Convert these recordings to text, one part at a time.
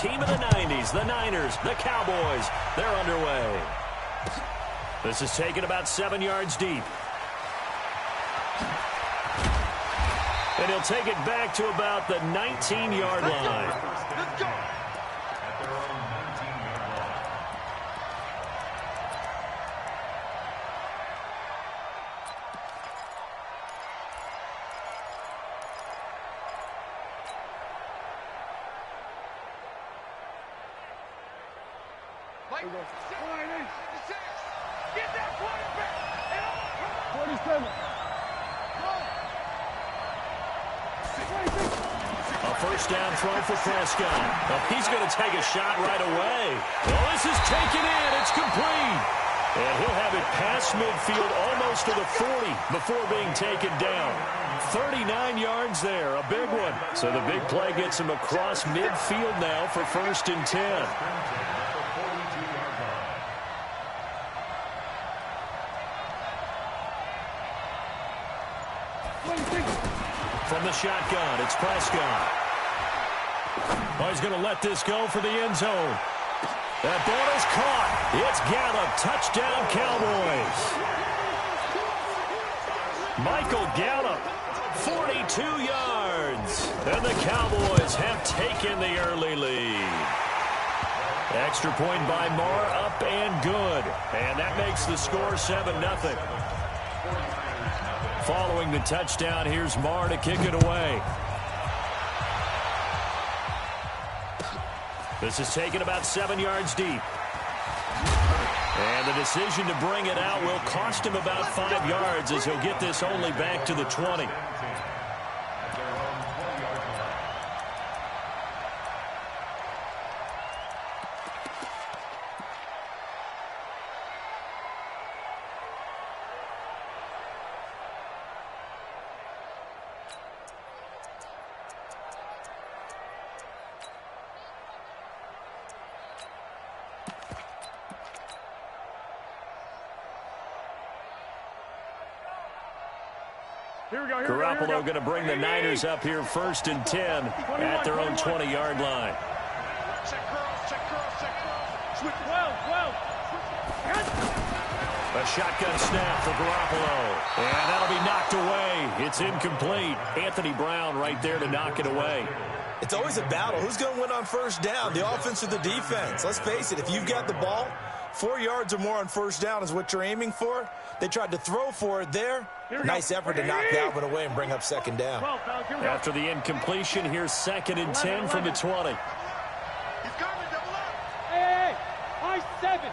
team of the 90s, the Niners, the Cowboys. They're underway. This is taken about 7 yards deep. And he'll take it back to about the 19-yard line. Let's go. Get that quarterback. 47. A first down throw for Prescott. Well, he's going to take a shot right away. Well, this is taken in. It's complete. And he'll have it past midfield almost to the 40 before being taken down. 39 yards there, a big one. So the big play gets him across midfield now for 1st and 10. From the shotgun, it's Prescott. Oh, he's going to let this go for the end zone. That ball is caught. It's Gallup. Touchdown, Cowboys. Michael Gallup, 42 yards. And the Cowboys have taken the early lead. Extra point by Marr, up and good. And that makes the score 7-0. Following the touchdown, here's Marr to kick it away. This is taken about 7 yards deep. And the decision to bring it out will cost him about 5 yards as he'll get this only back to the 20. Garoppolo going to bring the Niners up here 1st and 10 at their own 20-yard line. Check cross, check cross, check cross. Switch 12. A shotgun snap for Garoppolo. And that'll be knocked away. It's incomplete. Anthony Brown right there to knock it away. It's always a battle. Who's going to win on 1st down, the offense or the defense? Let's face it, if you've got the ball, 4 yards or more on 1st down is what you're aiming for. They tried to throw for it there. Nice effort to knock that one away and bring up 2nd down. After the incompletion, here's 2nd and 10 from the 20. He's coming, double up. Hey, 7.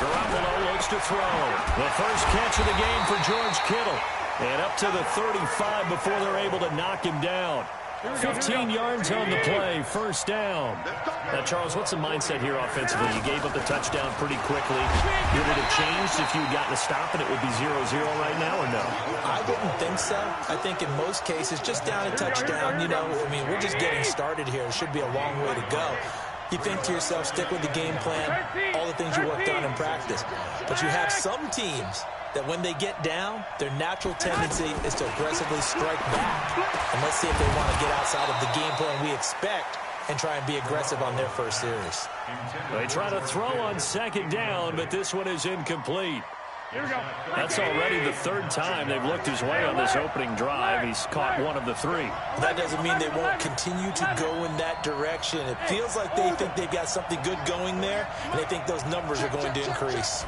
Garoppolo looks to throw. The first catch of the game for George Kittle. And up to the 35 before they're able to knock him down. 15 yards on the play, 1st down. Now, Charles, what's the mindset here offensively? You gave up the touchdown pretty quickly. Would it have changed if you had gotten a stop and it would be 0-0 right now, or no? I didn't think so. I think in most cases, just down a touchdown, we're just getting started here. It should be a long way to go. You think to yourself, stick with the game plan, all the things you worked on in practice. But you have some teams that when they get down, their natural tendency is to aggressively strike back. And let's see if they want to get outside of the game plan we expect and try and be aggressive on their first series. They try to throw on 2nd down, but this one is incomplete. That's already the 3rd time they've looked his way on this opening drive. He's caught 1 of the 3. That doesn't mean they won't continue to go in that direction. It feels like they think they've got something good going there, and they think those numbers are going to increase.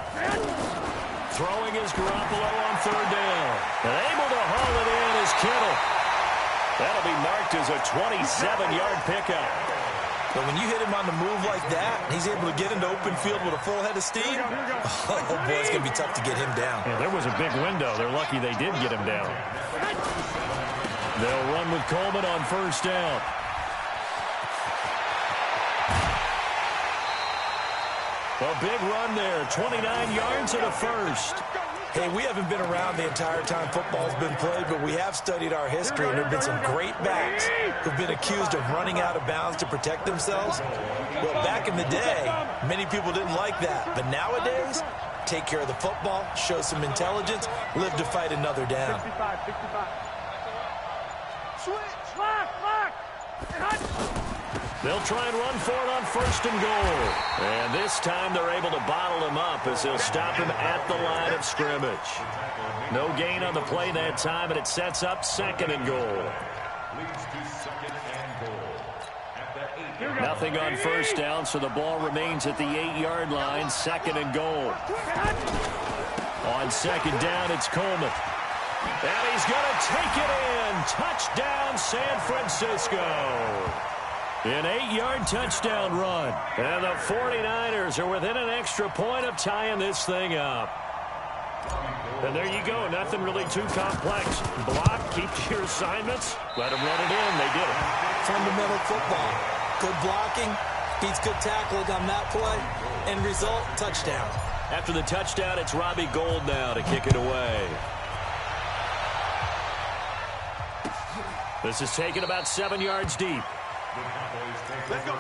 Throwing is Garoppolo on 3rd down. And able to haul it in is Kittle. That'll be marked as a 27-yard pickup. But when you hit him on the move like that, he's able to get into open field with a full head of steam. Oh, boy, it's going to be tough to get him down. Yeah, there was a big window. They're lucky they did get him down. They'll run with Coleman on 1st down. A big run there, 29 yards and a 1st. Hey, we haven't been around the entire time football's been played, but we have studied our history, and there have been some great backs who've been accused of running out of bounds to protect themselves. Well, back in the day, many people didn't like that. But nowadays, take care of the football, show some intelligence, live to fight another down. 65. Switch. Lock. They'll try and run for it on 1st and goal. And this time they're able to bottle him up as they'll stop him at the line of scrimmage. No gain on the play that time, and it sets up 2nd and goal. Nothing on 1st down, so the ball remains at the 8-yard line. 2nd and goal. On 2nd down, it's Coleman. And he's going to take it in. Touchdown, San Francisco. An 8-yard touchdown run. And the 49ers are within an extra point of tying this thing up. And there you go. Nothing really too complex. Block, keep to your assignments. Let them run it in. They did it. Fundamental football. Good blocking. Beats good tackling on that play. End result, touchdown. After the touchdown, it's Robbie Gould now to kick it away. This is taken about 7 yards deep. Let's go,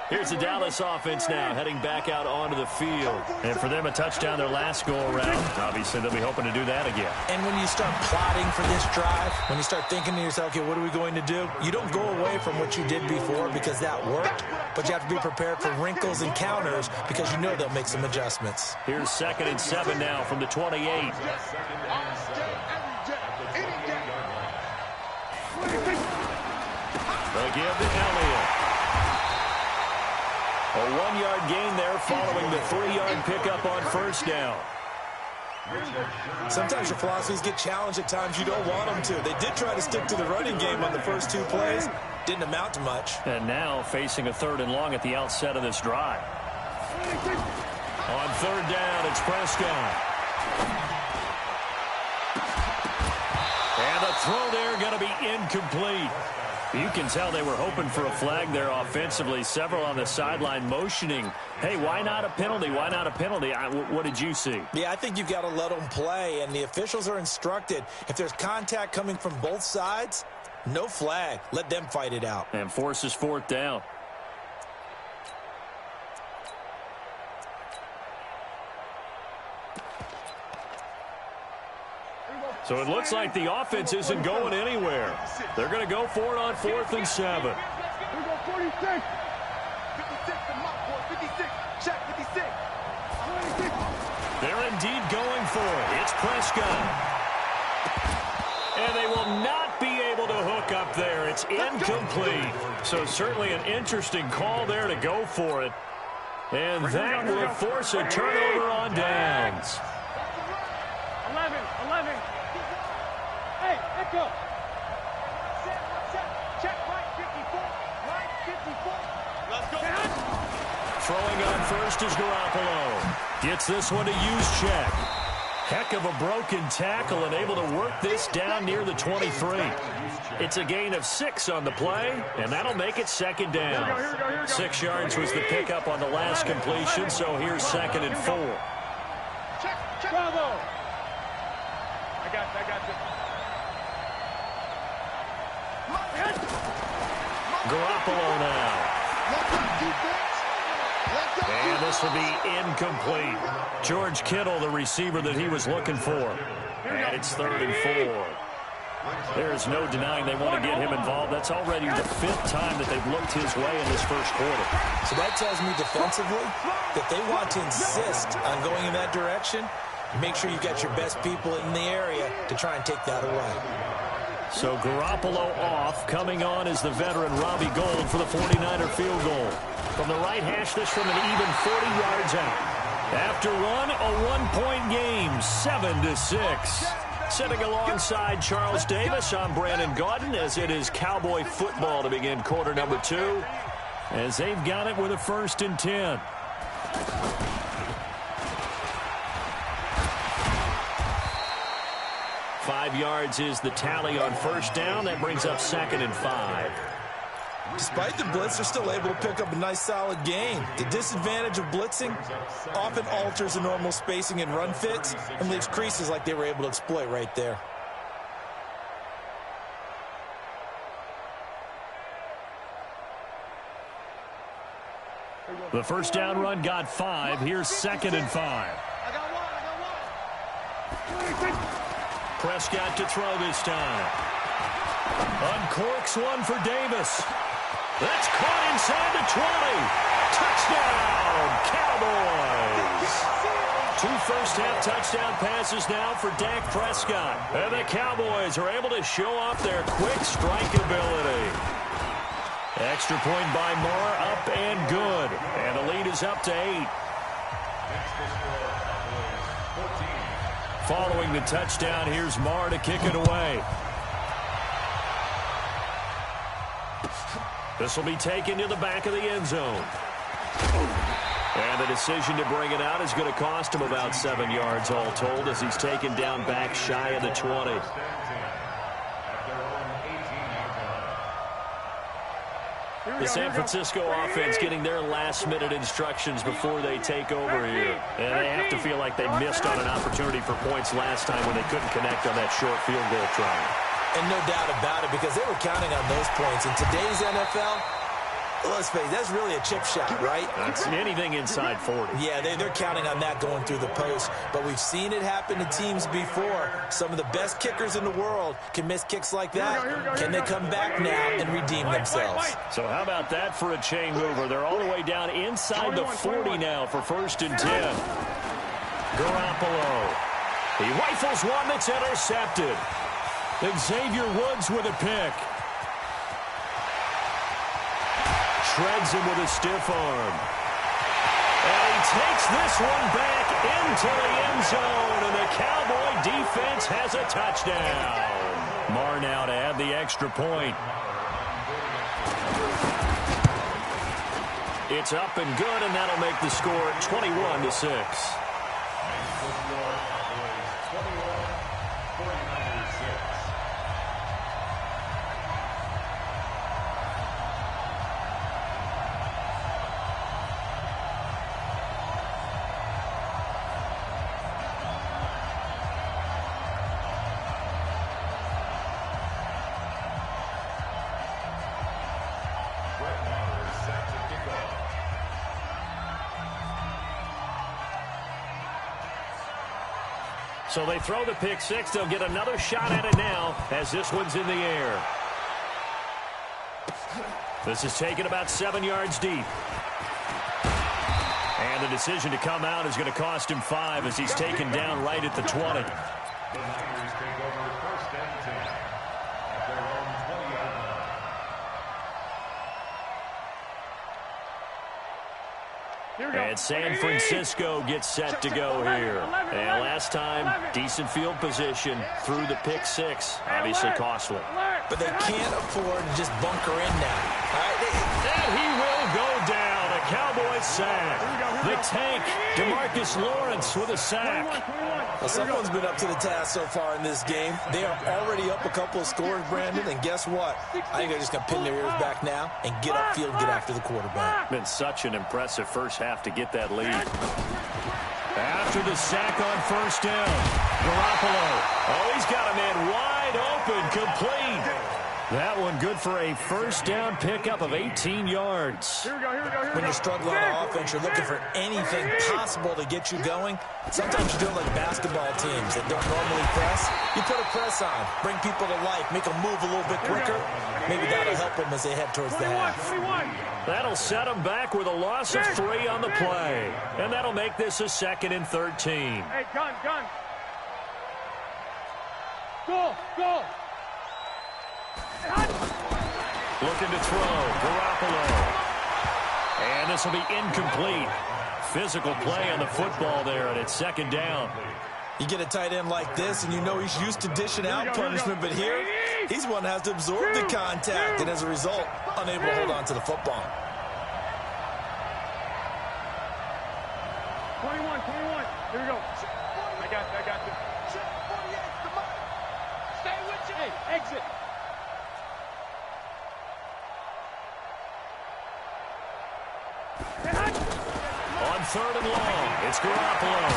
Here's the Dallas offense now, heading back out onto the field. And for them, a touchdown their last go-around. Obviously, they'll be hoping to do that again. And when you start plotting for this drive, when you start thinking to yourself, okay, what are we going to do? You don't go away from what you did before because that worked, but you have to be prepared for wrinkles and counters because you know they'll make some adjustments. Here's 2nd and 7 now from the 28. They'll give to Elliott. A 1-yard gain there following the 3-yard pickup on 1st down. Sometimes your philosophies get challenged at times you don't want them to. They did try to stick to the running game on the first 2 plays. Didn't amount to much. And now facing a 3rd and long at the outset of this drive. On 3rd down, it's Prescott. And the throw there going to be incomplete. You can tell they were hoping for a flag there offensively. Several on the sideline motioning, hey, why not a penalty? Why not a penalty? What did you see? Yeah, I think you've got to let them play, and the officials are instructed. If there's contact coming from both sides, no flag. Let them fight it out. And forces 4th down. So it looks like the offense isn't going anywhere. They're going to go for it on 4th and 7. Here we go, 46. 56 to my boy, 56. Check 56. 26. They're indeed going for it. It's Prescott. And they will not be able to hook up there. It's incomplete. So certainly an interesting call there to go for it. And that will force a turnover on downs. 11. Hey, echo. Check right 54. Right 54. Let's go. Throwing on 1st is Garoppolo. Gets this one to use check. Heck of a broken tackle and able to work this down near the 23. It's a gain of 6 on the play, and that'll make it 2nd down. 6 yards was the pickup on the last completion, so here's 2nd and 4. Check. Bravo. I got you. Garoppolo now. And this will be incomplete. George Kittle, the receiver that he was looking for. And it's 3rd and 4. There's no denying they want to get him involved. That's already the 5th time that they've looked his way in this first quarter. So that tells me defensively that they want to insist on going in that direction. Make sure you've got your best people in the area to try and take that away. So Garoppolo off. Coming on is the veteran Robbie Gould for the 49er field goal. From the right hash, this from an even 40 yards out. After one, a 1-point game, 7-6. Sitting alongside Charles Davis, I'm Brandon Gaudin, as it is Cowboy football to begin quarter number 2, as they've got it with a 1st and 10. Five yards is the tally on 1st down. That brings up 2nd and 5. Despite the blitz, they're still able to pick up a nice, solid gain. The disadvantage of blitzing often alters the normal spacing and run fits and leaves creases like they were able to exploit right there. The 1st down run got 5. Here's 2nd and 5. Prescott to throw this time. Uncorks one for Davis. That's caught inside the 20. Touchdown, Cowboys. 2 first-half touchdown passes now for Dak Prescott. And the Cowboys are able to show off their quick strike ability. Extra point by Moore, up and good. And the lead is up to 8. Following the touchdown, here's Moore to kick it away. This will be taken to the back of the end zone. And the decision to bring it out is going to cost him about 7 yards all told as he's taken down back shy of the 20. The San Francisco offense getting their last-minute instructions before they take over here. And they have to feel like they missed on an opportunity for points last time when they couldn't connect on that short field goal try. And no doubt about it, because they were counting on those points. In today's NFL, let's face it, that's really a chip shot, right? That's anything inside 40. Yeah, they're counting on that going through the post. But we've seen it happen to teams before. Some of the best kickers in the world can miss kicks like that. Can they come back now and redeem themselves? So how about that for a chain mover? They're all the way down inside the 40 now for 1st and 10. Garoppolo. He rifles one that's intercepted. Xavier Woods with a pick. Shreds him with a stiff arm. And he takes this one back into the end zone, and the Cowboy defense has a touchdown. Moore now to add the extra point. It's up and good, and that'll make the score 21-6. So they throw the pick six. They'll get another shot at it now as this one's in the air. This is taken about 7 yards deep. And the decision to come out is going to cost him 5 as he's taken down right at the 20. And San Francisco gets set to go here. And last time, decent field position through the pick six. Obviously costly. But they can't afford to just bunker in now. All right, and he will go down. A Cowboy sack. The tank, DeMarcus Lawrence with a sack. Well, someone's been up to the task so far in this game. They are already up a couple of scores, Brandon, and guess what? I think they're just going to pin their ears back now and get upfield, get after the quarterback. Been such an impressive first half to get that lead. After the sack on first down, Garoppolo. Oh, he's got a man wide open, complete. That one good for a first down pickup of 18 yards. When you're struggling on offense, you're looking for anything possible to get you going. Sometimes you do it like basketball teams that don't normally press. You put a press on, bring people to life, make them move a little bit quicker. Maybe that'll help them as they head towards the half. That'll set them back with a loss of 3 on the play. And that'll make this a 2nd and 13. Hey, gun. Go. Looking to throw, Garoppolo. And this will be incomplete. Physical play on the football there, and it's 2nd down. You get a tight end like this, and you know he's used to dishing out punishment, but here, he's one that has to absorb the contact, and as a result, unable to hold on to the football. 21. Here we go. I got you. Stay with you. Hey, exit. On 3rd and long, it's Garoppolo.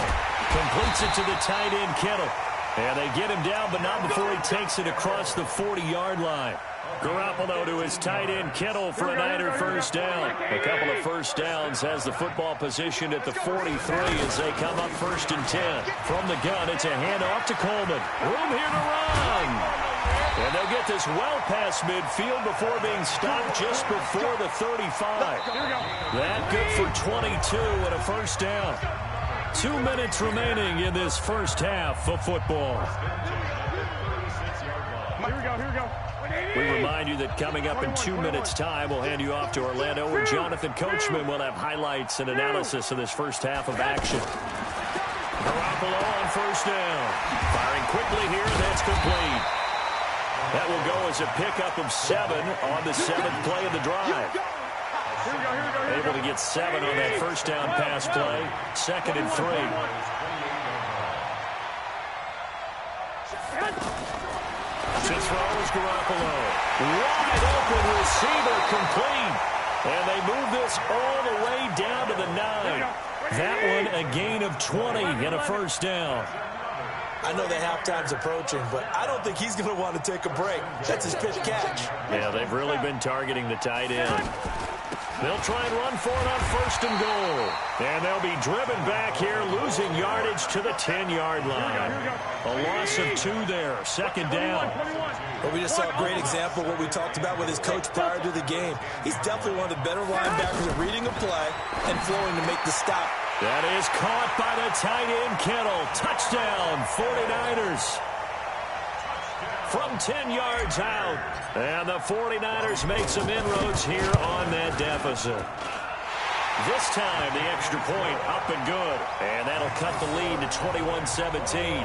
Completes it to the tight end, Kittle. And they get him down, but not before he takes it across the 40-yard line. Garoppolo to his tight end, Kittle, for a Niner first down. A couple of first downs, has the football position at the 43 as they come up 1st and 10. From the gun, it's a handoff to Coleman. Room here to run. And they'll get this well past midfield before being stopped just before the 35. That good for 22 and a first down. 2 minutes remaining in this first half of football. Here we go. We remind you that coming up in 2 minutes' time, we'll hand you off to Orlando, where Jonathan Coachman will have highlights and analysis of this first half of action. Garoppolo on first down. Firing quickly here, and that's complete. That will go as a pickup of 7 on the 7th play of the drive. Able to get 7 on that first down pass play. 2nd and 3. To throw is Garoppolo. Wide open receiver, complete. And they move this all the way down to the 9. That one a gain of 20 and a first down. I know the halftime's approaching, but I don't think he's going to want to take a break. That's his pitch catch. Yeah, they've really been targeting the tight end. They'll try and run for it on 1st and goal. And they'll be driven back here, losing yardage to the 10-yard line. A loss of 2 there, 2nd down. Well, we just saw a great example of what we talked about with his coach prior to the game. He's definitely one of the better linebackers at reading a play and flowing to make the stop. That is caught by the tight end, Kittle. Touchdown, 49ers. From 10 yards out. And the 49ers make some inroads here on that deficit. This time, the extra point up and good. And that'll cut the lead to 21-17.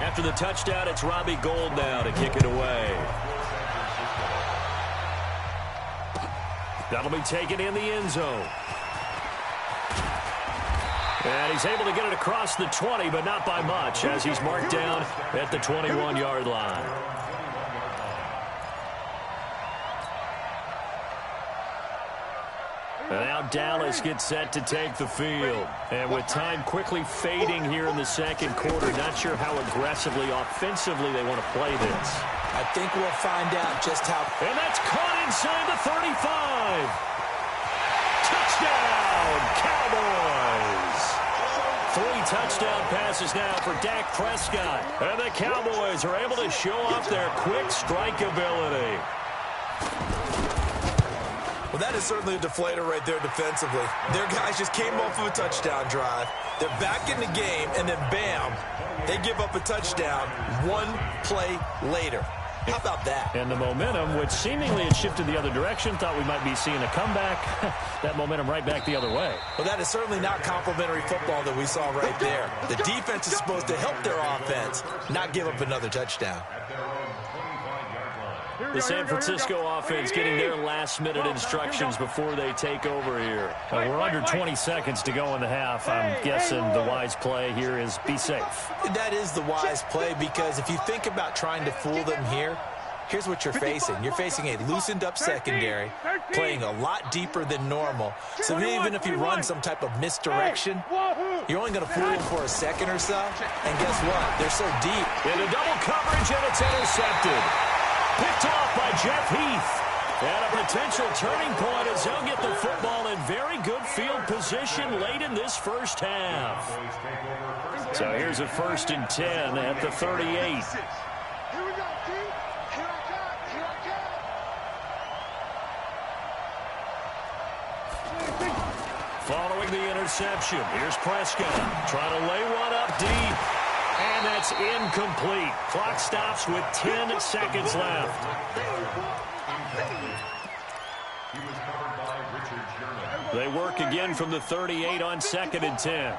After the touchdown, it's Robbie Gould now to kick it away. That'll be taken in the end zone. And he's able to get it across the 20, but not by much, as he's marked down at the 21-yard line. And now Dallas gets set to take the field. And with time quickly fading here in the 2nd quarter, not sure how aggressively, offensively they want to play this. I think we'll find out just how. And that's caught inside the 35. Touchdown, Cowboys. 3 touchdown passes now for Dak Prescott. And the Cowboys are able to show off their quick strike ability. Well, that is certainly a deflator right there defensively. Their guys just came off of a touchdown drive. They're back in the game, and then bam, they give up a touchdown 1 play later. How about that? And the momentum, which seemingly had shifted the other direction, thought we might be seeing a comeback. That momentum right back the other way. Well, that is certainly not complimentary football that we saw right there. The defense is supposed to help their offense, not give up another touchdown. The San Francisco offense getting their last-minute instructions before they take over here. We're under 20 seconds to go in the half. I'm guessing the wise play here is be safe. That is the wise play, because if you think about trying to fool them here, here's what you're facing. You're facing a loosened-up secondary, playing a lot deeper than normal. So even if you run some type of misdirection, you're only going to fool them for a second or so. And guess what? They're so deep. Into double coverage, and it's intercepted. Picked off by Jeff Heath. And a potential turning point as they'll get the football in very good field position late in this first half. So here's a 1st and 10 at the 38. Here we go, T. Here I come. Following the interception, here's Prescott trying to lay one up deep. And that's incomplete. Clock stops with 10 seconds left. They work again from the 38 on 2nd and 10.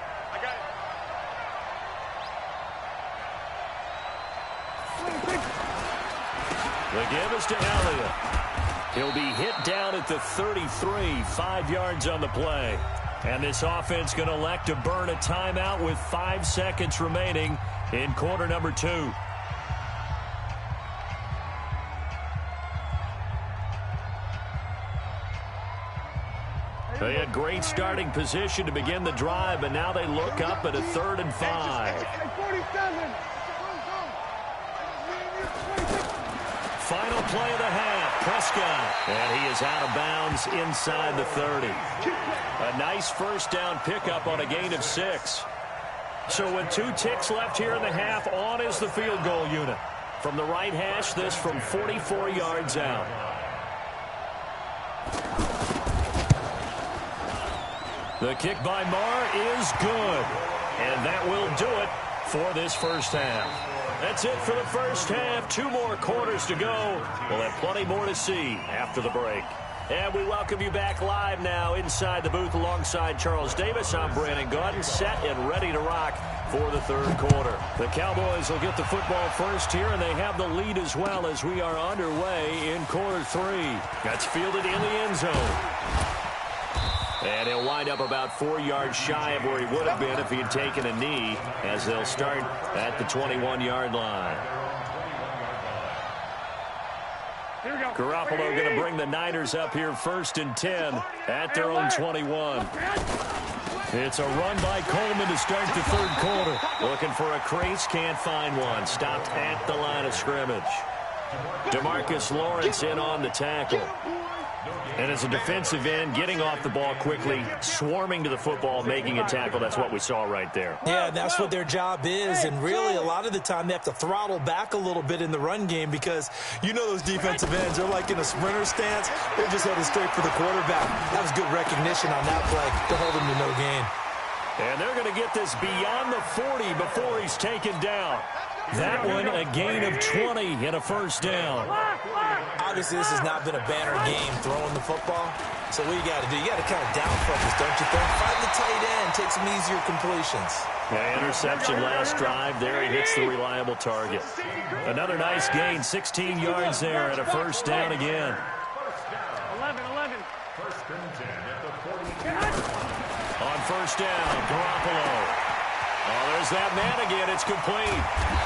The give is to Elliott. He'll be hit down at the 33, 5 yards on the play. And this offense going to elect to burn a timeout with 5 seconds remaining in quarter number 2. They had great starting position to begin the drive, but now they look up at a 3rd and 5. Final play of the half, Prescott. And he is out of bounds inside the 30. A nice first down pickup on a gain of 6. So with 2 ticks left here in the half, on is the field goal unit. From the right hash, this from 44 yards out. The kick by Marr is good. And that will do it for this first half. That's it for the first half. 2 more quarters to go. We'll have plenty more to see after the break. And we welcome you back live now inside the booth alongside Charles Davis. I'm Brandon Gaudin, set and ready to rock for the 3rd quarter. The Cowboys will get the football first here, and they have the lead as well as we are underway in quarter 3. That's fielded in the end zone. And he'll wind up about 4 yards shy of where he would have been if he had taken a knee, as they'll start at the 21-yard line. Garoppolo going to bring the Niners up here 1st and 10 at their own 21. It's a run by Coleman to start the 3rd quarter. Looking for a crease, can't find one. Stopped at the line of scrimmage. DeMarcus Lawrence in on the tackle. And as a defensive end, getting off the ball quickly, swarming to the football, making a tackle. That's what we saw right there. Yeah, that's what their job is. And really, a lot of the time, they have to throttle back a little bit in the run game because you know those defensive ends, they're like in a sprinter stance. They're just headed straight for the quarterback. That was good recognition on that play to hold him to no gain. And they're going to get this beyond the 40 before he's taken down. That one, a gain of 20 and a first down. Obviously, this has not been a banner game throwing the football. So what you got to do, you got to kind of down focus, don't you think? Find the tight end, take some easier completions. Yeah, interception last drive. There he hits the reliable target. Another nice gain, 16 yards there and a first down again. 11. On first down, Garoppolo. Oh, there's that man again. It's complete.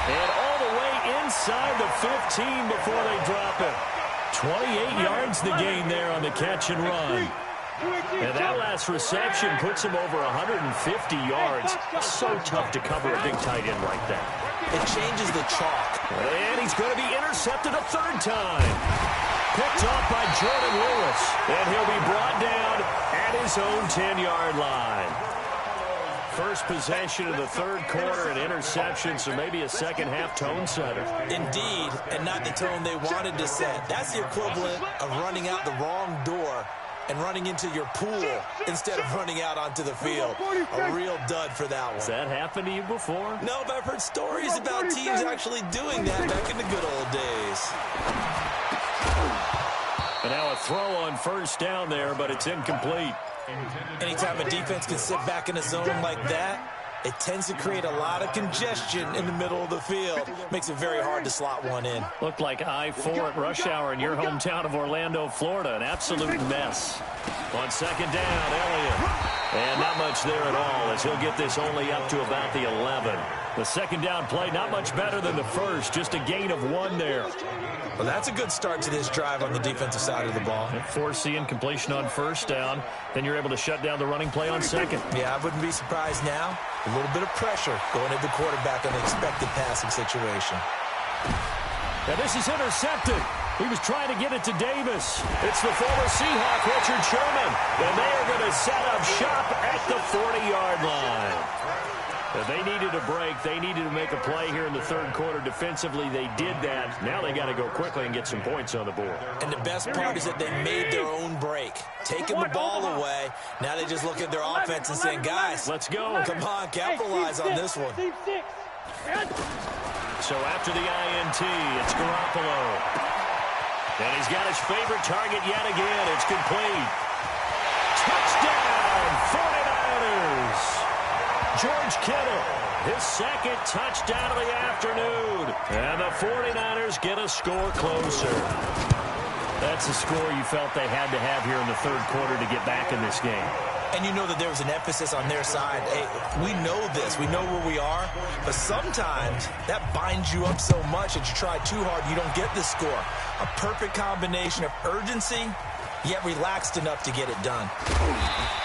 And all the way inside the 15 before they drop it. 28 yards the gain there on the catch and run. And that last reception puts him over 150 yards. So tough to cover a big tight end like that. It changes the chalk. And he's going to be intercepted a 3rd time. Picked off by Jordan Lewis. And he'll be brought down at his own 10-yard line. First possession of the 3rd quarter, an interception, so maybe a second-half tone setter. Indeed, and not the tone they wanted to set. That's the equivalent of running out the wrong door and running into your pool instead of running out onto the field. A real dud for that one. Has that happened to you before? No, but I've heard stories about teams actually doing that back in the good old days. And now a throw on first down there, but it's incomplete. Anytime a defense can sit back in a zone like that, it tends to create a lot of congestion in the middle of the field. Makes it very hard to slot one in. Looked like I-4 at rush hour in your hometown of Orlando, Florida. An absolute mess. On second down, Elliott. And not much there at all as he'll get this only up to about the 11. The second down play, not much better than the first. Just a gain of 1 there. Well, that's a good start to this drive on the defensive side of the ball. Forcing completion on first down. Then you're able to shut down the running play on second. Yeah, I wouldn't be surprised now. A little bit of pressure going at the quarterback on the expected passing situation. Now this is intercepted. He was trying to get it to Davis. It's the former Seahawk, Richard Sherman. And they are going to set up shop at the 40-yard line. If they needed a break, they needed to make a play here in the 3rd quarter. Defensively, they did that. Now they got to go quickly and get some points on the board. And the best part is that they made their own break. Taking the ball away. Now they just look at their offense and saying, guys, let's go. Come on, capitalize on this one. So after the INT, it's Garoppolo. And he's got his favorite target yet again. It's complete. Touchdown, 49ers. George Kittle, his second touchdown of the afternoon. And the 49ers get a score closer. That's a score you felt they had to have here in the 3rd quarter to get back in this game. And you know that there was an emphasis on their side. Hey, we know this. We know where we are. But sometimes that binds you up so much that you try too hard, you don't get the score. A perfect combination of urgency yet relaxed enough to get it done.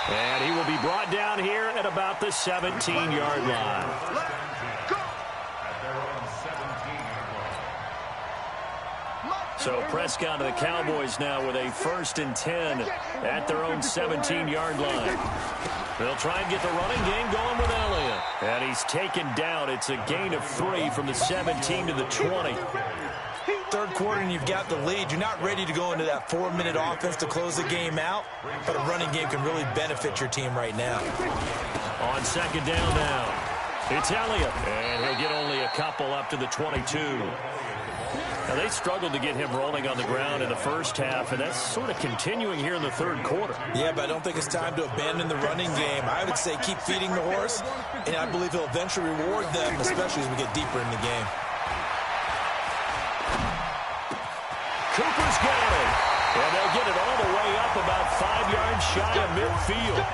And he will be brought down here at about the 17-yard line. So Prescott and the Cowboys now with a 1st and 10 at their own 17-yard line. They'll try and get the running game going with Elliott. And he's taken down. It's a gain of 3 from the 17 to the 20. Third quarter and you've got the lead. You're not ready to go into that 4-minute offense to close the game out, but a running game can really benefit your team right now. On 2nd down now, it's Elliott. And he'll get only a couple up to the 22. Now, they struggled to get him rolling on the ground in the first half, and that's sort of continuing here in the third quarter. Yeah, but I don't think it's time to abandon the running game. I would say keep feeding the horse, and I believe he'll eventually reward them, especially as we get deeper in the game. Cooper's got it, and they'll get it all the way up about 5 yards shy of midfield.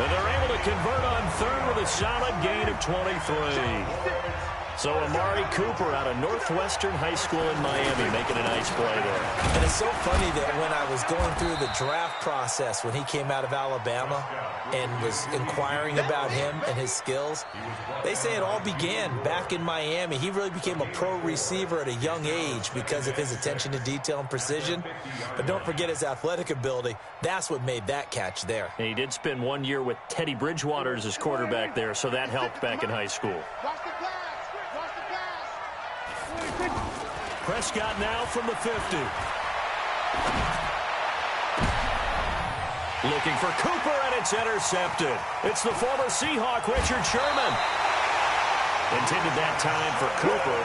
And they're able to convert on 3rd with a solid gain of 23. So Amari Cooper out of Northwestern High School in Miami making a nice play there. And it's so funny that when I was going through the draft process when he came out of Alabama and was inquiring about him and his skills, they say it all began back in Miami. He really became a pro receiver at a young age because of his attention to detail and precision. But don't forget his athletic ability. That's what made that catch there. And he did spend 1 year with Teddy Bridgewater as his quarterback there, so that helped back in high school. Prescott now from the 50. Looking for Cooper, and it's intercepted. It's the former Seahawk, Richard Sherman. Intended that time for Cooper.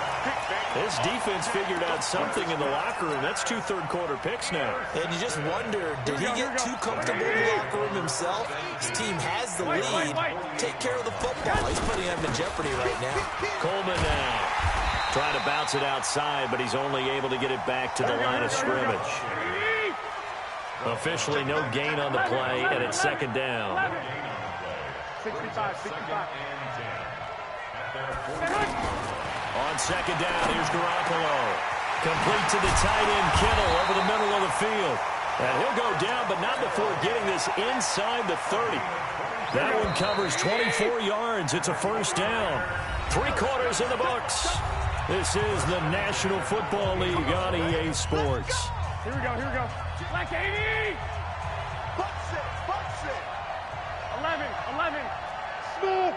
This defense figured out something in the locker room. That's 2 third-quarter picks now. And you just wonder, did he get too comfortable in the locker room himself? His team has the lead. Take care of the football. He's putting him in jeopardy right now. Coleman now. Trying to bounce it outside, but he's only able to get it back to the line of scrimmage. Officially no gain on the play, and it's 2nd down. 65. On 2nd down, here's Garoppolo. Complete to the tight end, Kittle, over the middle of the field. And he'll go down, but not before getting this inside the 30. That one covers 24 yards. It's a 1st down. 3 quarters in the books. This is the National Football League on EA Sports. Here we go. Black 80. Butts it. 11. Smooth.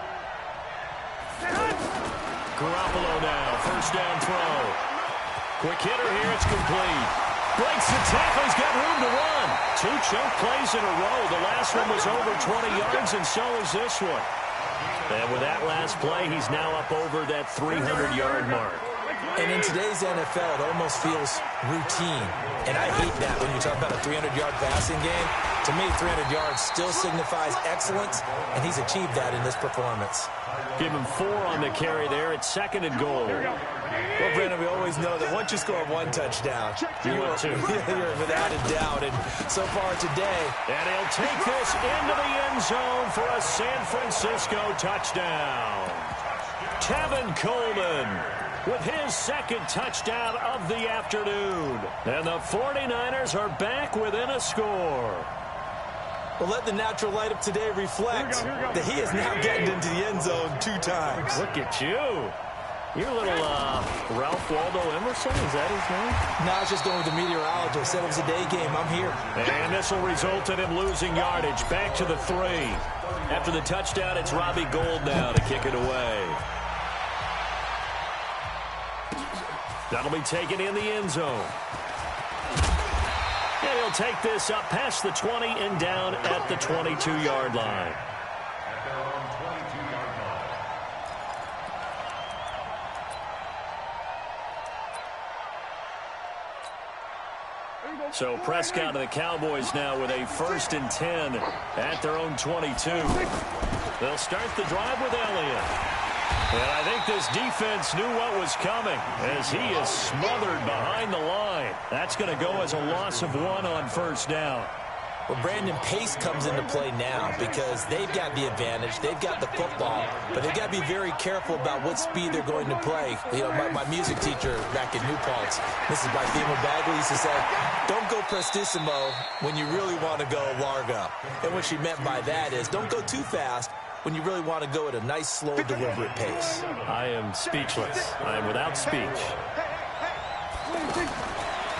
Garoppolo now, 1st down throw. Quick hitter here, it's complete. Breaks the tackle, he's got room to run. 2 chunk plays in a row. The last one was over 20 yards, and so is this one. And with that last play, he's now up over that 300-yard mark. And in today's NFL, it almost feels routine. And I hate that when you talk about a 300-yard passing game. To me, 300 yards still signifies excellence, and he's achieved that in this performance. Give him 4 on the carry there. It's 2nd and goal. Well, Brandon, we always know that once you score 1 touchdown, you want 2. You're without a doubt. And so far today. And he'll take this into the end zone for a San Francisco touchdown. Tevin Coleman with his 2nd touchdown of the afternoon. And the 49ers are back within a score. Well, let the natural light of today reflect that he is now getting into the end zone 2 times. Look at you. You're a little Ralph Waldo Emerson, is that his name? No, I was just going with the meteorologist. Said it was a day game. I'm here. And this will result in him losing yardage. Back to the 3. After the touchdown, it's Robbie Gould now to kick it away. That'll be taken in the end zone. And he'll take this up past the 20 and down at the 22-yard line. So Prescott and the Cowboys now with a 1st and 10 at their own 22. They'll start the drive with Elliott. And I think this defense knew what was coming as he is smothered behind the line. That's going to go as a loss of 1 on 1st down. Well, Brandon, pace comes into play now because they've got the advantage. They've got the football, but they've got to be very careful about what speed they're going to play. You know, my music teacher back in New Paltz, Mrs. Barthema Bagley, used to say, don't go prestissimo when you really want to go largo. And what she meant by that is don't go too fast when you really want to go at a nice, slow, deliberate pace. I am speechless. I am without speech.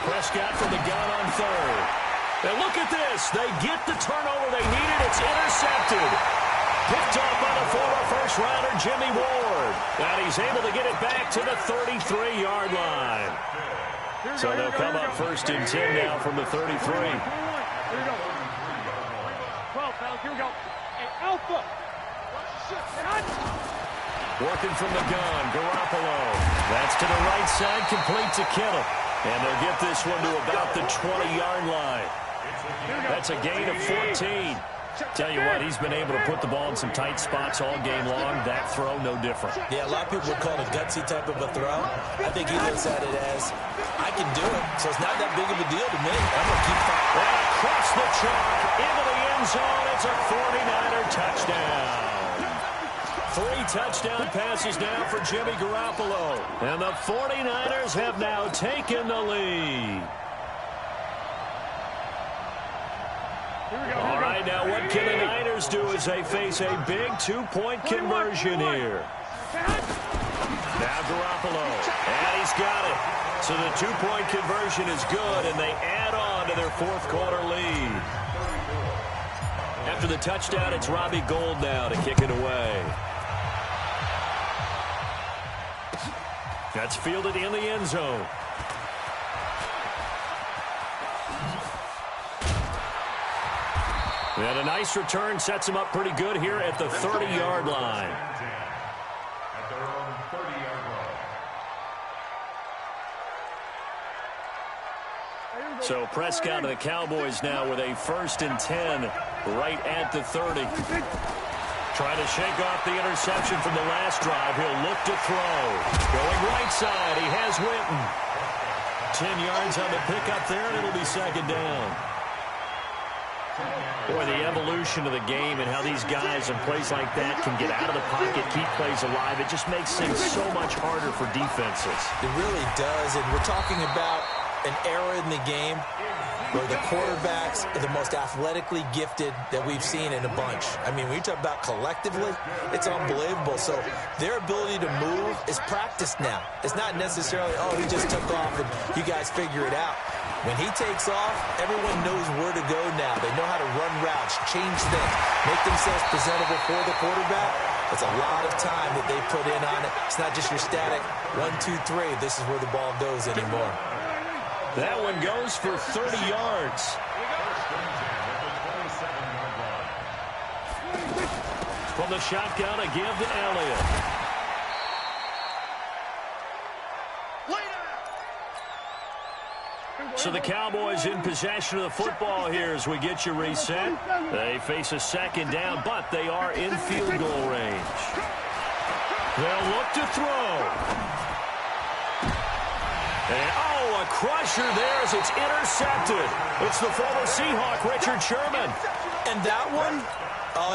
Prescott from the gun on third. And look at this. They get the turnover they needed. It's intercepted. Picked off by the former first-rounder Jimmy Ward. And he's able to get it back to the 33-yard line. So they'll come up first and 10 now from the 33. Here we go. 12 pounds. Here we go. Hey, Alpha. Working from the gun, Garoppolo. That's to the right side, complete to Kittle. And they'll get this one to about the 20-yard line. That's a gain of 14. Tell you what, he's been able to put the ball in some tight spots all game long. That throw, no different. Yeah, a lot of people would call it a gutsy type of a throw. I think he looks at it as, I can do it, so it's not that big of a deal to me. I'm going to keep fighting. And across the chalk, into the end zone, it's a 49er touchdown. 3 touchdown passes now for Jimmy Garoppolo. And the 49ers have now taken the lead. All right, now what can the Niners do as they face a big 2-point conversion here? Now Garoppolo, and he's got it. So the 2-point conversion is good, and they add on to their fourth-quarter lead. After the touchdown, it's Robbie Gould now to kick it away. That's fielded in the end zone. And a nice return sets him up pretty good here at the 30-yard line. At their own 30-yard line. So Prescott and the Cowboys now with a 1st and 10 right at the 30. Trying to shake off the interception from the last drive. He'll look to throw. Going right side, he has Witten. 10 yards on the pickup there, and it'll be 2nd down. Boy, the evolution of the game and how these guys in plays like that can get out of the pocket, keep plays alive, it just makes things so much harder for defenses. It really does, and we're talking about an era in the game where the quarterbacks are the most athletically gifted that we've seen in a bunch. I mean, when you talk about collectively, it's unbelievable. So their ability to move is practiced now. It's not necessarily, oh, he just took off and you guys figure it out. When he takes off, everyone knows where to go now. They know how to run routes, change things, make themselves presentable for the quarterback. It's a lot of time that they put in on it. It's not just your static 1, 2, 3. This is where the ball goes anymore. That one goes for 30 yards. From the shotgun, a give to Elliott. So the Cowboys in possession of the football here as we get you reset. They face a 2nd down, but they are in field goal range. They'll look to throw. And, a crusher there as it's intercepted. It's the former Seahawk, Richard Sherman. And that one,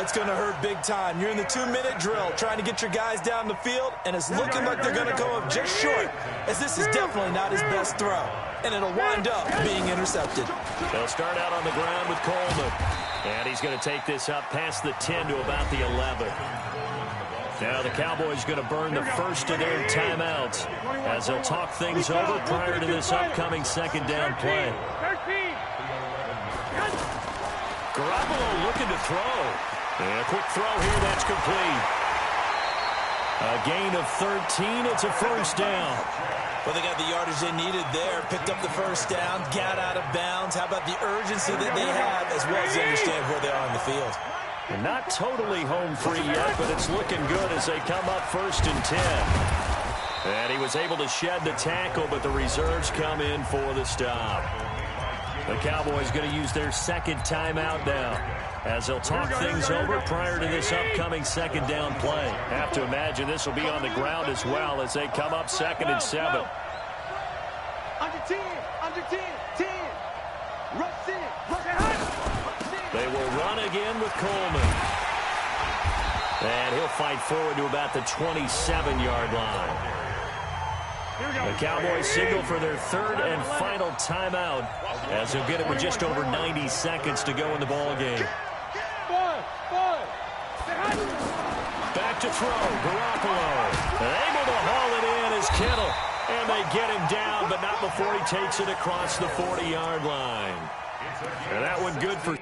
it's going to hurt big time. You're in the 2-minute drill trying to get your guys down the field, and it's looking like they're going to go up just short, as this is definitely not his best throw. And it'll wind up being intercepted. They'll start out on the ground with Coleman. And he's going to take this up past the 10 to about the 11. Now the Cowboys going to burn the first of their timeouts as they'll talk things over prior to this upcoming 2nd down play. Garoppolo looking to throw. And a quick throw here, that's complete. A gain of 13, it's a 1st down. Well, they got the yardage they needed there, picked up the 1st down, got out of bounds. How about the urgency that they have, as well as they understand where they are on the field? And not totally home free yet, but it's looking good as they come up 1st and 10. And he was able to shed the tackle, but the reserves come in for the stop. The Cowboys going to use their 2nd timeout now as they'll talk things over prior to this upcoming 2nd down play. Have to imagine this will be on the ground as well as they come up 2nd and 7. Under 10, 10. Rush in, rush in. They will run again with Coleman. And he'll fight forward to about the 27-yard line. The Cowboys signal for their third and final timeout as they'll get it with just over 90 seconds to go in the ball game. Back to throw, Garoppolo. Able to haul it in as Kittle. And they get him down, but not before he takes it across the 40-yard line. And that one good for...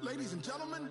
Ladies and gentlemen,